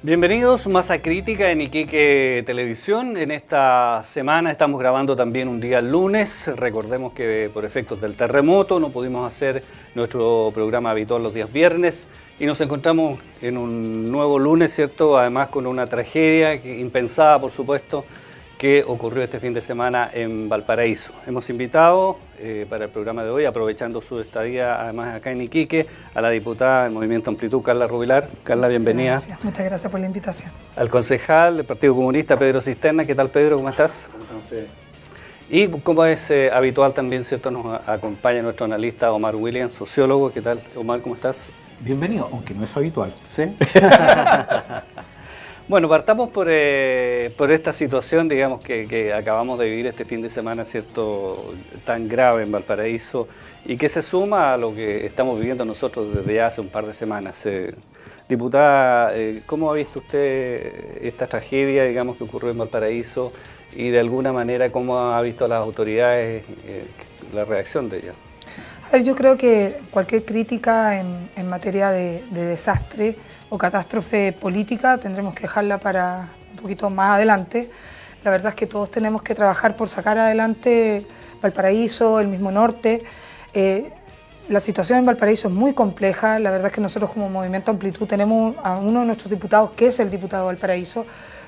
Bienvenidos, Masa Crítica en Iquique Televisión. En esta semana estamos grabando también un día lunes. Recordemos que por efectos del terremoto no pudimos hacer nuestro programa habitual los días viernes y nos encontramos en un nuevo lunes, ¿cierto? Además con una tragedia impensada, por supuesto, que ocurrió este fin de semana en Valparaíso. Hemos invitado para el programa de hoy, aprovechando su estadía además acá en Iquique, a la diputada del Movimiento Amplitud, Carla Rubilar. Carla, bienvenida. Muchas gracias por la invitación. Al concejal del Partido Comunista, Pedro Cisterna. ¿Qué tal, Pedro? ¿Cómo estás? ¿Cómo están ustedes? Y como es habitual también, ¿cierto? Nos acompaña nuestro analista Omar Williams, sociólogo. ¿Qué tal, Omar? ¿Cómo estás? Bienvenido, aunque no es habitual. ¿Sí? Bueno, partamos por esta situación, digamos, que acabamos de vivir este fin de semana, ¿cierto?, tan grave en Valparaíso y que se suma a lo que estamos viviendo nosotros desde hace un par de semanas. Diputada, ¿cómo ha visto usted esta tragedia, digamos, que ocurrió en Valparaíso y de alguna manera cómo ha visto a las autoridades la reacción de ellas? A ver, yo creo que cualquier crítica en materia de desastre o catástrofe política tendremos que dejarla para un poquito más adelante. La verdad es que todos tenemos que trabajar por sacar adelante Valparaíso, el mismo norte. La situación en Valparaíso es muy compleja. La verdad es que nosotros como Movimiento Amplitud tenemos a uno de nuestros diputados que es el diputado de Valparaíso.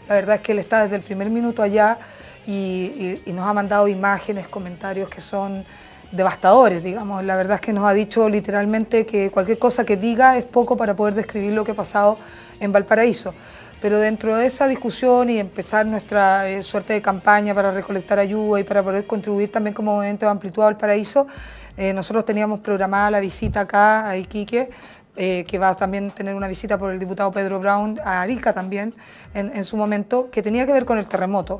La verdad es que él está desde el primer minuto allá y nos ha mandado imágenes, comentarios que son devastadores, digamos. La verdad es que nos ha dicho literalmente que cualquier cosa que diga es poco para poder describir lo que ha pasado en Valparaíso. Pero dentro de esa discusión y empezar nuestra suerte de campaña para recolectar ayuda y para poder contribuir también como Movimiento de Amplitud a Valparaíso, nosotros teníamos programada la visita acá a Iquique, que va a también tener una visita por el diputado Pedro Brown a Arica también en su momento, que tenía que ver con el terremoto.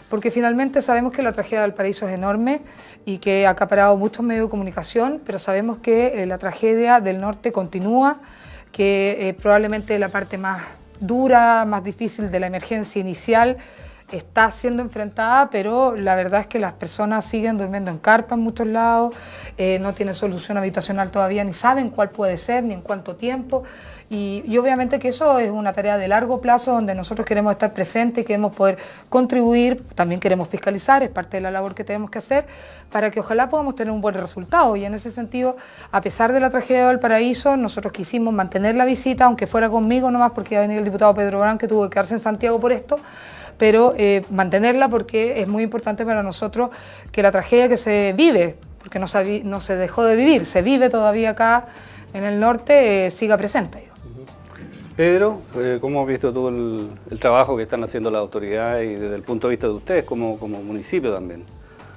Porque finalmente sabemos que la tragedia de Valparaíso es enorme y que ha acaparado muchos medios de comunicación, pero sabemos que la tragedia del norte continúa, que probablemente la parte más dura, más difícil de la emergencia inicial está siendo enfrentada, pero la verdad es que las personas siguen durmiendo en carpa en muchos lados, no tienen solución habitacional todavía, ni saben cuál puede ser, ni en cuánto tiempo, y obviamente que eso es una tarea de largo plazo donde nosotros queremos estar presentes, queremos poder contribuir, también queremos fiscalizar, es parte de la labor que tenemos que hacer, para que ojalá podamos tener un buen resultado, y en ese sentido, a pesar de la tragedia de Valparaíso, nosotros quisimos mantener la visita, aunque fuera conmigo nomás, porque iba a venir el diputado Pedro Brown, que tuvo que quedarse en Santiago por esto, pero mantenerla porque es muy importante para nosotros que la tragedia que se vive, porque no se dejó de vivir, se vive todavía acá en el norte, siga presente. Pedro, ¿cómo has visto tú el trabajo que están haciendo las autoridades y desde el punto de vista de ustedes como municipio también?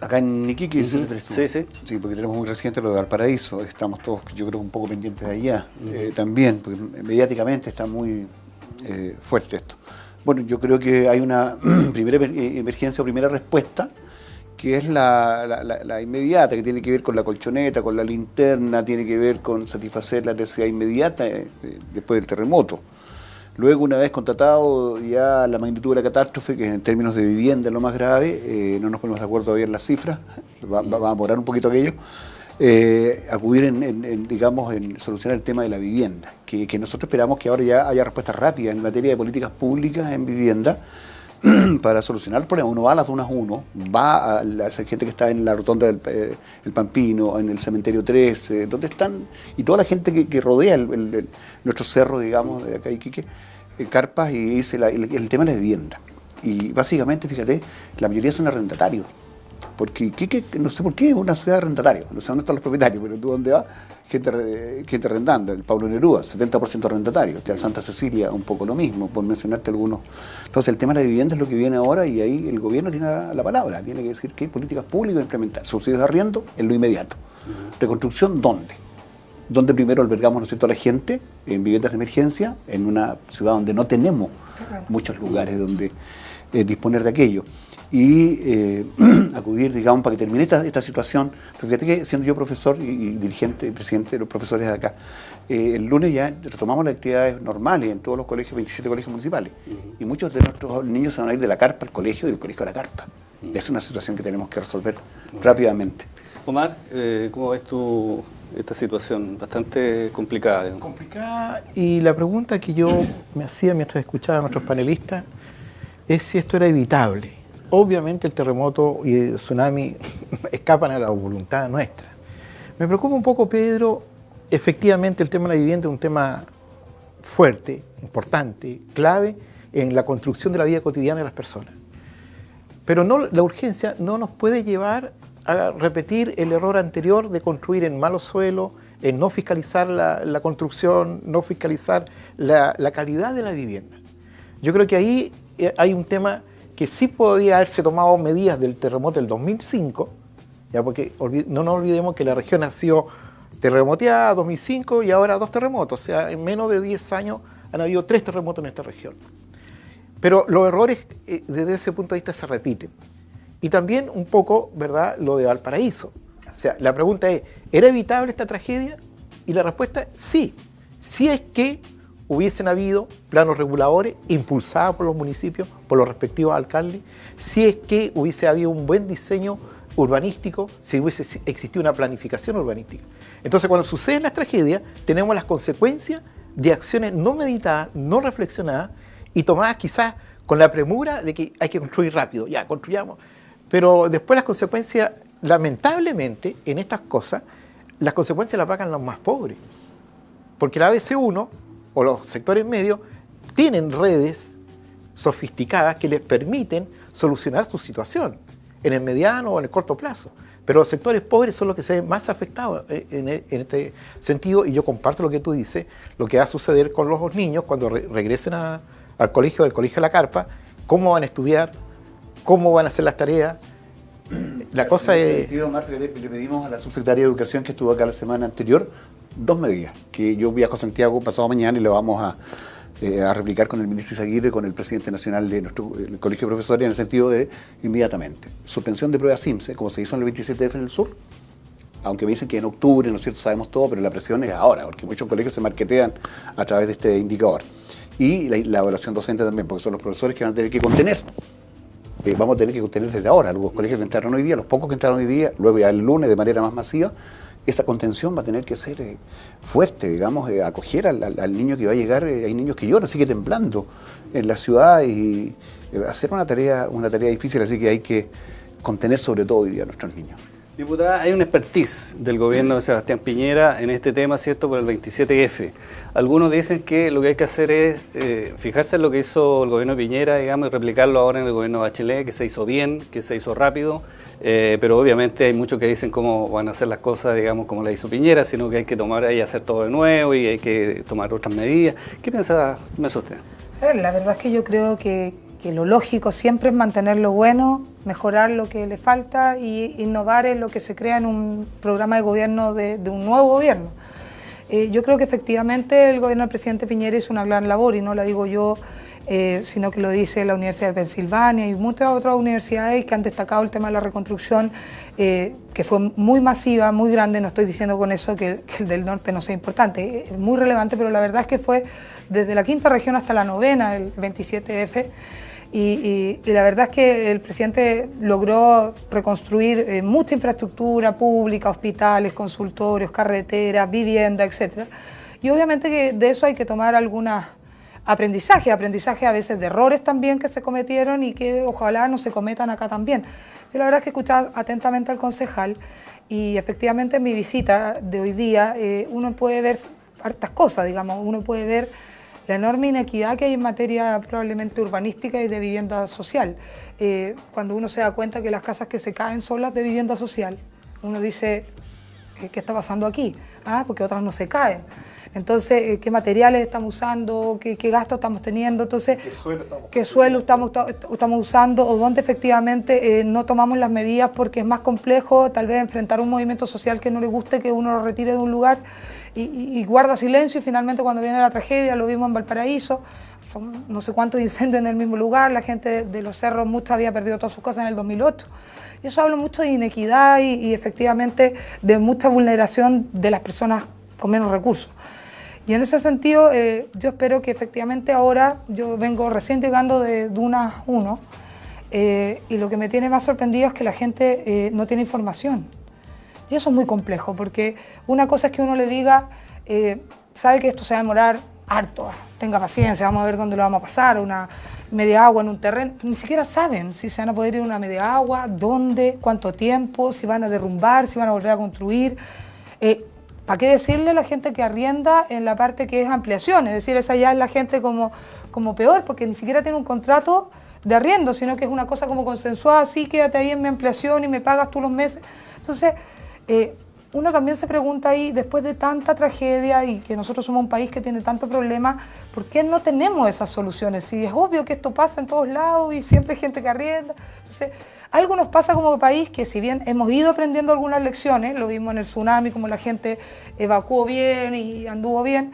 Acá en Iquique, Sí, sí. Sí, porque tenemos muy reciente lo de Valparaíso, estamos todos, yo creo, un poco pendientes de allá también, porque mediáticamente está muy fuerte esto. Bueno, yo creo que hay una primera emergencia o primera respuesta, que es la inmediata, que tiene que ver con la colchoneta, con la linterna, tiene que ver con satisfacer la necesidad inmediata después del terremoto. Luego, una vez constatado ya la magnitud de la catástrofe, que en términos de vivienda es lo más grave, no nos ponemos de acuerdo todavía en las cifras, va a demorar un poquito aquello, acudir en solucionar el tema de la vivienda, que nosotros esperamos que ahora ya haya respuestas rápidas en materia de políticas públicas en vivienda para solucionar el problema. Uno va a las dunas 1, va a la gente que está en la rotonda del Pampino, en el cementerio 13, donde están, y toda la gente que rodea nuestro cerro, digamos, de acá Iquique, carpas, y dice el tema de la vivienda. Y básicamente, fíjate, la mayoría son arrendatarios. Porque Iquique, no sé por qué, es una ciudad de arrendatarios. No sé dónde están los propietarios, pero tú dónde vas, gente arrendando. El Pablo Neruda, 70% arrendatario. El Santa Cecilia, un poco lo mismo, por mencionarte algunos. Entonces, el tema de la vivienda es lo que viene ahora, y ahí el gobierno tiene la palabra. Tiene que decir qué políticas públicas implementar. Subsidios de arriendo en lo inmediato. Reconstrucción, ¿dónde? Donde primero albergamos, ¿no es cierto?, a la gente en viviendas de emergencia, en una ciudad donde no tenemos muchos lugares donde disponer de aquello. Y acudir, digamos, para que termine esta situación. Porque fíjate que, siendo yo profesor y dirigente y presidente de los profesores de acá, el lunes ya retomamos las actividades normales en todos los colegios, 27 colegios municipales. Y muchos de nuestros niños se van a ir de la carpa al colegio y del colegio a la carpa. Es una situación que tenemos que resolver rápidamente. Omar, ¿cómo ves tú esta situación bastante complicada? Digamos. Complicada, y la pregunta que yo me hacía mientras escuchaba a nuestros panelistas es si esto era evitable. Obviamente el terremoto y el tsunami escapan a la voluntad nuestra. Me preocupa un poco, Pedro, efectivamente el tema de la vivienda es un tema fuerte, importante, clave en la construcción de la vida cotidiana de las personas. Pero no, la urgencia no nos puede llevar a repetir el error anterior de construir en malos suelos, en no fiscalizar la construcción, no fiscalizar la calidad de la vivienda. Yo creo que ahí hay un tema que sí podría haberse tomado medidas del terremoto del 2005, ya porque no nos olvidemos que la región ha sido terremoteada 2005 y ahora 2 terremotos, o sea, en menos de 10 años han habido 3 terremotos en esta región. Pero los errores desde ese punto de vista se repiten. Y también un poco, ¿verdad?, lo de Valparaíso. O sea, la pregunta es, ¿era evitable esta tragedia? Y la respuesta es sí. Si es que hubiesen habido planos reguladores impulsados por los municipios, por los respectivos alcaldes, si es que hubiese habido un buen diseño urbanístico, si hubiese existido una planificación urbanística. Entonces, cuando suceden las tragedias, tenemos las consecuencias de acciones no meditadas, no reflexionadas y tomadas quizás con la premura de que hay que construir rápido, ya, construyamos. Pero después las consecuencias, lamentablemente, en estas cosas, las consecuencias las pagan los más pobres. Porque la ABC1 o los sectores medios tienen redes sofisticadas que les permiten solucionar su situación en el mediano o en el corto plazo. Pero los sectores pobres son los que se ven más afectados en este sentido, y yo comparto lo que tú dices, lo que va a suceder con los niños cuando regresen al colegio, del colegio de la carpa, cómo van a estudiar, cómo van a hacer las tareas. La cosa es... En ese sentido, Marco, le pedimos a la subsecretaria de Educación que estuvo acá la semana anterior 2 medidas, que yo viajo a Santiago pasado mañana y lo vamos a replicar con el ministro Izaguirre, con el presidente nacional de nuestro colegio de profesores, en el sentido de inmediatamente suspensión de pruebas SIMSE, como se hizo en el 27F en el sur, aunque me dicen que en octubre, ¿no es cierto?, sabemos todo, pero la presión es ahora, porque muchos colegios se marquetean a través de este indicador. Y la evaluación docente también, porque son los profesores que van a tener que contener. Vamos a tener que contener desde ahora. Los colegios que entraron hoy día, los pocos que entraron hoy día, luego ya el lunes de manera más masiva, esa contención va a tener que ser fuerte, digamos, acoger al niño que va a llegar. Hay niños que lloran, sigue temblando en la ciudad y hacer una tarea difícil, así que hay que contener sobre todo hoy día a nuestros niños. Diputada, hay un expertise del gobierno de Sebastián Piñera en este tema, ¿cierto?, por el 27F. Algunos dicen que lo que hay que hacer es fijarse en lo que hizo el gobierno de Piñera, digamos, y replicarlo ahora en el gobierno de Bachelet, que se hizo bien, que se hizo rápido, pero obviamente hay muchos que dicen cómo van a hacer las cosas, digamos, como la hizo Piñera, sino que hay que tomar y hacer todo de nuevo y hay que tomar otras medidas. ¿Qué piensa usted? La verdad es que yo creo que lo lógico siempre es mantener lo bueno, mejorar lo que le falta y innovar en lo que se crea en un programa de gobierno de un nuevo gobierno. Yo creo que efectivamente el gobierno del presidente Piñera hizo una gran labor, y no la digo yo, sino que lo dice la Universidad de Pensilvania y muchas otras universidades que han destacado el tema de la reconstrucción, que fue muy masiva, muy grande. No estoy diciendo con eso que el del norte no sea importante, es muy relevante, pero la verdad es que fue desde la 5ª región hasta la 9ª, el 27F, y la verdad es que el presidente logró reconstruir mucha infraestructura pública, hospitales, consultorios, carreteras, vivienda, etc. Y obviamente que de eso hay que tomar algunos aprendizaje a veces de errores también que se cometieron y que ojalá no se cometan acá también. Yo la verdad es que he escuchado atentamente al concejal y efectivamente en mi visita de hoy día uno puede ver hartas cosas, digamos, uno puede ver la enorme inequidad que hay en materia probablemente urbanística y de vivienda social. Cuando uno se da cuenta que las casas que se caen son las de vivienda social, uno dice, ¿qué está pasando aquí? Porque otras no se caen. Entonces, ¿qué materiales estamos usando? ¿Qué gastos estamos teniendo? Entonces, ¿qué suelo estamos usando? ¿O dónde efectivamente no tomamos las medidas porque es más complejo tal vez enfrentar un movimiento social que no le guste que uno lo retire de un lugar y guarda silencio, y finalmente cuando viene la tragedia, lo vimos en Valparaíso, son no sé cuántos incendios en el mismo mular, la gente de los cerros, muchos había perdido todas sus cosas en el 2008. Y eso habla mucho de inequidad y efectivamente de mucha vulneración de las personas con menos recursos. Y en ese sentido, yo espero que efectivamente ahora, yo vengo recién llegando de Dunas 1, y lo que me tiene más sorprendido es que la gente no tiene información. Y eso es muy complejo, porque una cosa es que uno le diga, sabe que esto se va a demorar harto, tenga paciencia, vamos a ver dónde lo vamos a pasar, una media agua en un terreno. Ni siquiera saben si se van a poder ir a una media agua, dónde, cuánto tiempo, si van a derrumbar, si van a volver a construir. ¿Para qué decirle a la gente que arrienda en la parte que es ampliación? Es decir, esa ya es la gente como peor, porque ni siquiera tiene un contrato de arriendo, sino que es una cosa como consensuada, sí, quédate ahí en mi ampliación y me pagas tú los meses. Entonces, uno también se pregunta ahí, después de tanta tragedia y que nosotros somos un país que tiene tanto problema, ¿por qué no tenemos esas soluciones? Si es obvio que esto pasa en todos lados y siempre hay gente que arrienda. Entonces, algo nos pasa como país que, si bien hemos ido aprendiendo algunas lecciones, lo vimos en el tsunami, como la gente evacuó bien y anduvo bien,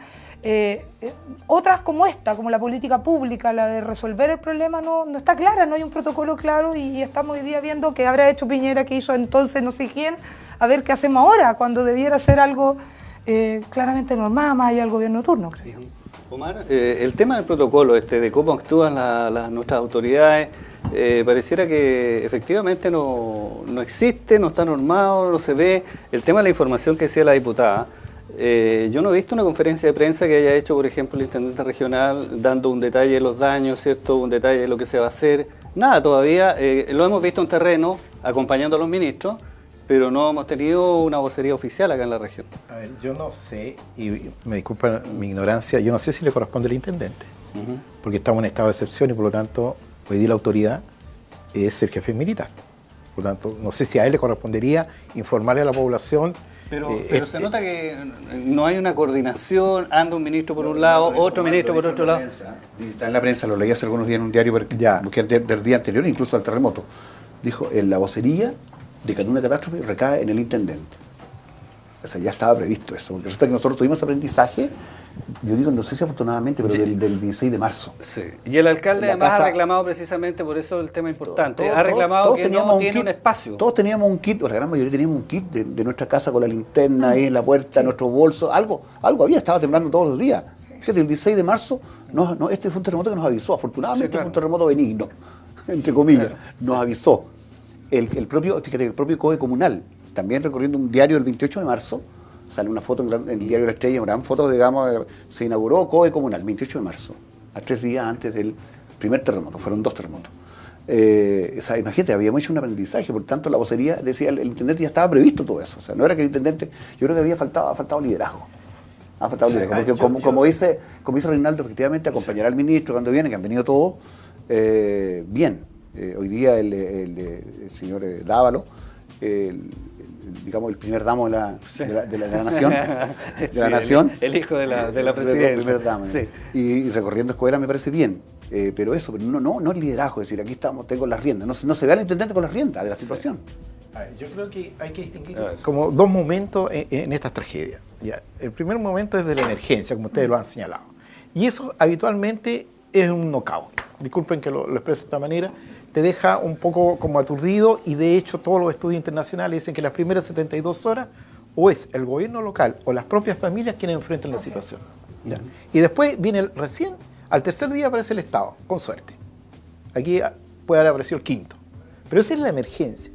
otras como esta, como la política pública, la de resolver el problema, no está clara, no hay un protocolo claro, y estamos hoy día viendo qué habrá hecho Piñera, que hizo entonces no sé quién, a ver qué hacemos ahora, cuando debiera ser algo claramente normal, más allá del gobierno de turno, creo. Omar, el tema del protocolo, de cómo actúan nuestras autoridades, pareciera que efectivamente no existe, no está normado, no se ve. El tema de la información que decía la diputada, yo no he visto una conferencia de prensa que haya hecho, por ejemplo, el intendente regional dando un detalle de los daños, ¿cierto? Un detalle de lo que se va a hacer. Nada, todavía lo hemos visto en terreno, acompañando a los ministros, pero no hemos tenido una vocería oficial acá en la región. A ver, yo no sé, y me disculpa mi ignorancia, yo no sé si le corresponde al intendente, porque estamos en estado de excepción y por lo tanto hoy día la autoridad es el jefe militar. Por lo tanto, no sé si a él le correspondería informarle a la población. Pero se nota que no hay una coordinación, anda un ministro por un lado, otro ministro por otro lado. Está en la prensa, lo leí hace algunos días en un diario del día anterior, incluso al terremoto. Dijo, en la vocería de que una catástrofe recae en el intendente. O sea, ya estaba previsto eso, porque resulta que nosotros tuvimos aprendizaje, yo digo, no sé si afortunadamente, pero del 16 de marzo. Sí. Y el alcalde además ha reclamado precisamente por eso el tema importante. Ha reclamado que no tiene un espacio. Todos teníamos un kit, o la gran mayoría teníamos un kit de nuestra casa con la linterna ahí en la puerta, nuestro bolso, algo había, estaba temblando todos los días. Fíjate, el 16 de marzo, este fue un terremoto que nos avisó, afortunadamente fue un terremoto benigno, entre comillas, nos avisó. El propio COE comunal, también recorriendo un diario el 28 de marzo, sale una foto en el diario La Estrella, una gran foto, digamos, se inauguró COE comunal, 28 de marzo, a 3 días antes del primer terremoto, fueron 2 terremotos. O sea, imagínate, habíamos hecho un aprendizaje, por tanto la vocería decía, el intendente ya estaba previsto todo eso, o sea, no era que el intendente, yo creo que ha faltado liderazgo. Ha faltado liderazgo, porque como dice Reinaldo, efectivamente acompañará al ministro cuando viene, que han venido todos, bien. Hoy día el señor Dávalo, digamos el primer damo de la nación, el hijo de la presidenta. El primer damo. Sí. Y recorriendo escuela me parece bien, pero no el liderazgo, es decir, aquí tengo las riendas, no se ve al intendente con las riendas de la situación. A ver, yo creo que hay que distinguir como 2 momentos en estas tragedias. Ya, el primer momento es de la emergencia, como ustedes lo han señalado, y eso habitualmente es un knockout. Disculpen que lo exprese de esta manera. Te deja un poco como aturdido, y de hecho todos los estudios internacionales dicen que las primeras 72 horas o es el gobierno local o las propias familias quienes enfrentan la situación. ¿Ya? Y después viene recién, al tercer día aparece el Estado, con suerte. Aquí puede haber aparecido el quinto. Pero esa es la emergencia.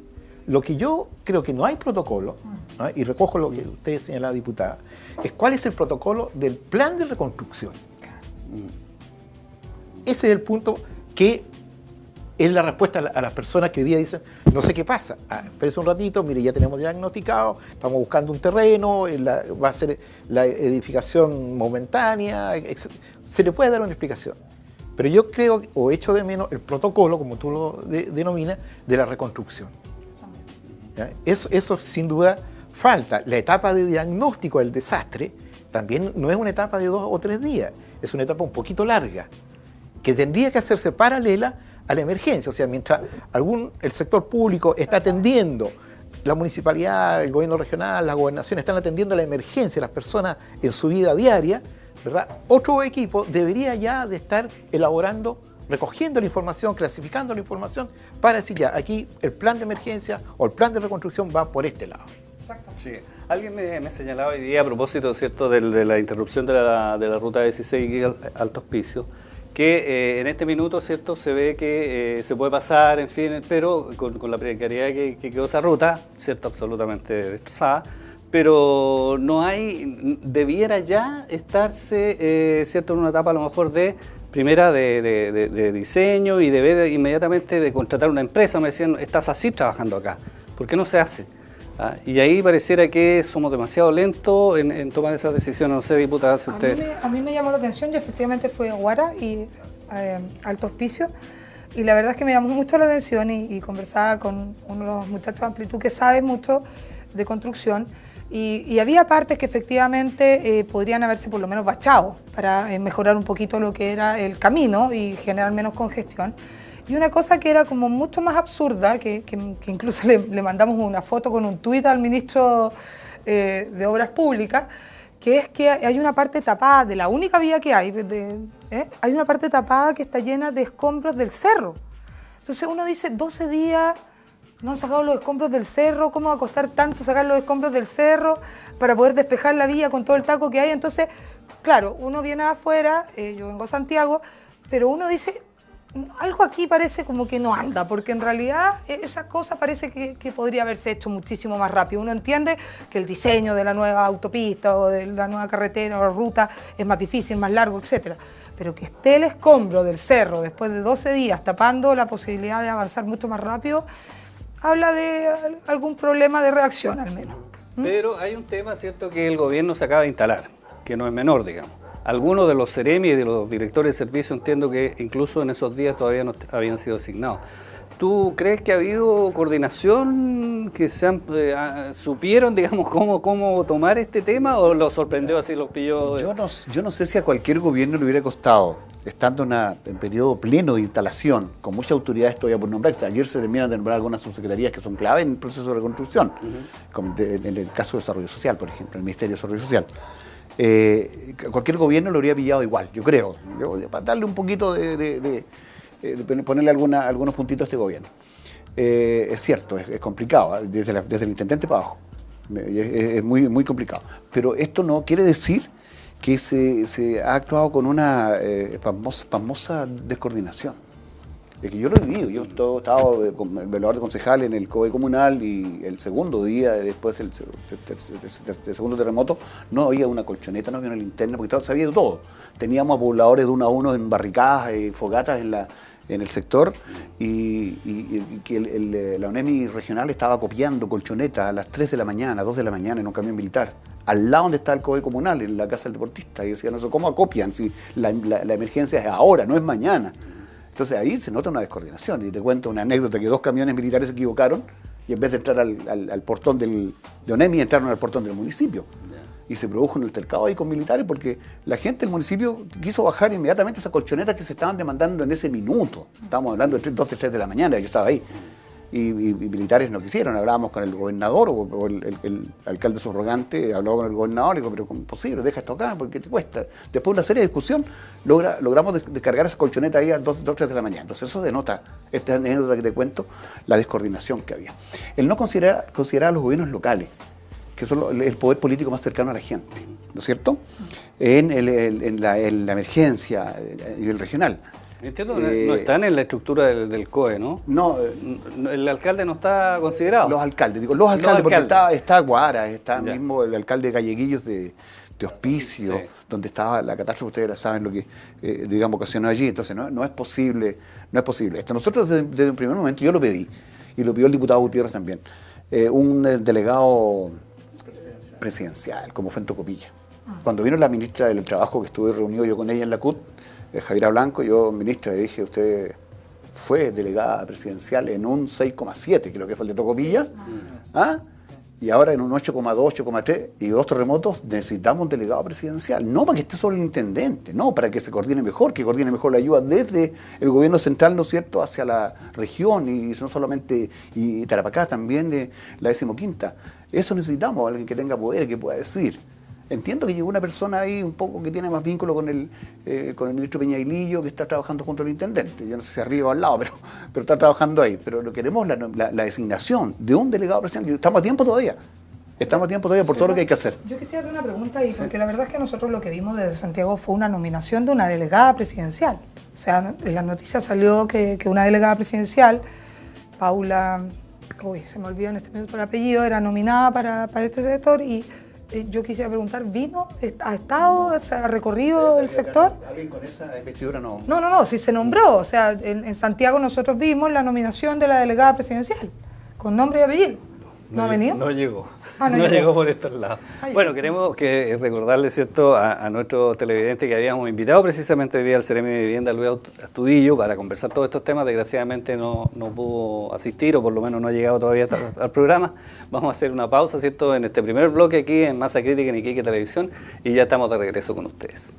Lo que yo creo que no hay protocolo, y recojo lo que usted señala, diputada, es cuál es el protocolo del plan de reconstrucción. Ese es el punto que es la respuesta a las personas que hoy día dicen, no sé qué pasa, espérese un ratito, mire, ya tenemos diagnosticado, estamos buscando un terreno, va a ser la edificación momentánea, etc. Se le puede dar una explicación. Pero yo creo, o echo de menos, el protocolo, como tú lo denominas, de la reconstrucción. ¿Ya? Eso sin duda falta. La etapa de diagnóstico del desastre también no es una etapa de 2 o 3 días, es una etapa un poquito larga, que tendría que hacerse paralela a la emergencia. O sea, mientras el sector público está atendiendo, la municipalidad, el gobierno regional, la gobernación están atendiendo la emergencia de las personas en su vida diaria, ¿verdad? Otro equipo debería ya de estar elaborando, recogiendo la información, clasificando la información, para decir ya, aquí el plan de emergencia o el plan de reconstrucción va por este lado. Exacto. Sí. Alguien me señalaba hoy día a propósito, ¿cierto?, de la interrupción de la ruta 16 Alto Hospicio, que en este minuto, ¿cierto?, se ve que se puede pasar, en fin, pero con la precariedad que quedó esa ruta, ¿cierto?, absolutamente destrozada, pero no hay, debiera ya estarse, ¿cierto?, en una etapa a lo mejor de diseño y de ver inmediatamente de contratar una empresa. Me decían, estás así trabajando acá, ¿por qué no se hace? Y ahí pareciera que somos demasiado lentos en tomar esas decisiones. No sé, diputada, si usted... A mí me llamó la atención, yo efectivamente fui a Guara y Alto Hospicio, y la verdad es que me llamó mucho la atención y conversaba con uno de los muchachos de Amplitud que sabe mucho de construcción, y había partes que efectivamente podrían haberse por lo menos bachado para mejorar un poquito lo que era el camino y generar menos congestión. Y una cosa que era como mucho más absurda, que incluso le mandamos una foto con un tuit al ministro de Obras Públicas, que es que hay una parte tapada, de la única vía que hay, hay una parte tapada que está llena de escombros del cerro. Entonces uno dice, 12 días no han sacado los escombros del cerro, ¿cómo va a costar tanto sacar los escombros del cerro para poder despejar la vía con todo el taco que hay? Entonces, claro, uno viene afuera, yo vengo a Santiago, pero uno dice... algo aquí parece como que no anda, porque en realidad esa cosa parece que podría haberse hecho muchísimo más rápido. Uno entiende que el diseño de la nueva autopista o de la nueva carretera o ruta es más difícil, más largo, etcétera. Pero que esté el escombro del cerro después de 12 días tapando la posibilidad de avanzar mucho más rápido, habla de algún problema de reacción al menos. Pero hay un tema, ¿cierto?, que el gobierno se acaba de instalar, que no es menor, digamos. Algunos de los seremi y de los directores de servicio entiendo que incluso en esos días todavía no habían sido asignados. ¿Tú crees que ha habido coordinación, que supieron, digamos, cómo tomar este tema, o lo sorprendió así, los pilló? Yo no sé si a cualquier gobierno le hubiera costado, estando en periodo pleno de instalación, con muchas autoridades todavía por nombrar. Ayer se terminan de nombrar algunas subsecretarías que son clave en el proceso de reconstrucción, como en el caso de Desarrollo Social, por ejemplo, el Ministerio de Desarrollo Social. Cualquier gobierno lo habría pillado igual, yo creo, para darle un poquito de ponerle algunos puntitos a este gobierno. Es cierto, es complicado, desde el intendente para abajo, es muy complicado, pero esto no quiere decir que se ha actuado con una pasmosa descoordinación. Es que yo lo he vivido, yo he estado como velador de concejal en el COE comunal, y el segundo día después del segundo terremoto no había una colchoneta, no había una linterna, porque se había todo. Teníamos a pobladores de uno a uno en barricadas, fogatas en el sector, y que la ONEMI regional estaba copiando colchonetas a las 3 de la mañana, 2 de la mañana en un camión militar, al lado donde está el COE comunal, en la casa del deportista, y decían, ¿cómo acopian? Si la emergencia es ahora, no es mañana. Entonces ahí se nota una descoordinación. Y te cuento una anécdota, que 2 camiones militares se equivocaron y en vez de entrar al portón de ONEMI, entraron al portón del municipio. Y se produjo un altercado ahí con militares porque la gente del municipio quiso bajar inmediatamente esas colchonetas que se estaban demandando en ese minuto. Estábamos hablando de 2, 3 de la mañana, yo estaba ahí. Y militares no quisieron. Hablábamos con el gobernador o el alcalde subrogante, habló con el gobernador y dijo, pero ¿cómo es posible? Deja esto acá, porque te cuesta. Después de una serie de discusión, logramos descargar esa colchoneta ahí a 2, 3 de la mañana. Entonces eso denota, esta anécdota que te cuento, la descoordinación que había. El no considerar a los gobiernos locales, que son el poder político más cercano a la gente, ¿no es cierto?, en la emergencia a nivel regional. Entiendo, no están en la estructura del COE, ¿no? No. El alcalde no está considerado. Los alcaldes, porque está Guara, está mismo el alcalde Galleguillos de Hospicio, sí, donde estaba la catástrofe, ustedes saben lo que, digamos, ocasionó allí. Entonces no es posible. Nosotros desde el primer momento, yo lo pedí, y lo pidió el diputado Gutiérrez también, un delegado presidencial, como fue en Tocopilla. Cuando vino la ministra del Trabajo, que estuve reunido yo con ella en la CUT, Javiera Blanco, yo, ministra, le dije, usted fue delegada presidencial en un 6,7, creo que fue el de Tocopilla, y ahora en un 8,2, 8,3, y 2 terremotos, necesitamos un delegado presidencial, no para que esté solo el intendente, no, para que se coordine mejor, que coordine mejor la ayuda desde el gobierno central, ¿no es cierto?, hacia la región, y no solamente, y Tarapacá también, la 15ª. Eso necesitamos, alguien que tenga poder, que pueda decir. Entiendo que llegó una persona ahí un poco que tiene más vínculo con el ministro Peñailillo, que está trabajando junto al intendente. Yo no sé si arriba o al lado, pero está trabajando ahí. Pero lo queremos la designación de un delegado presidencial. Estamos a tiempo todavía. Estamos a tiempo todavía por todo lo que hay que hacer. Yo quisiera hacer una pregunta ahí, porque la verdad es que nosotros lo que vimos desde Santiago fue una nominación de una delegada presidencial. O sea, en las noticias salió que una delegada presidencial, Paula, se me olvidó en este minuto el apellido, era nominada para este sector y yo quisiera preguntar, ¿vino? ¿Ha estado? ¿Se ha recorrido el sector? ¿Alguien con esa investidura no? No, sí se nombró. O sea, en Santiago nosotros vimos la nominación de la delegada presidencial, con nombre y apellido. ¿No ha venido? No llegó. Ah, no no llegó. llegó por estos lados. Bueno, queremos recordarle, ¿cierto?, a nuestro televidente que habíamos invitado precisamente hoy día al Seremi de Vivienda, Luis Astudillo, para conversar todos estos temas. Desgraciadamente no pudo asistir, o por lo menos no ha llegado todavía al programa. Vamos a hacer una pausa, ¿cierto?, en este primer bloque aquí en Masa Crítica en Iquique Televisión, y ya estamos de regreso con ustedes.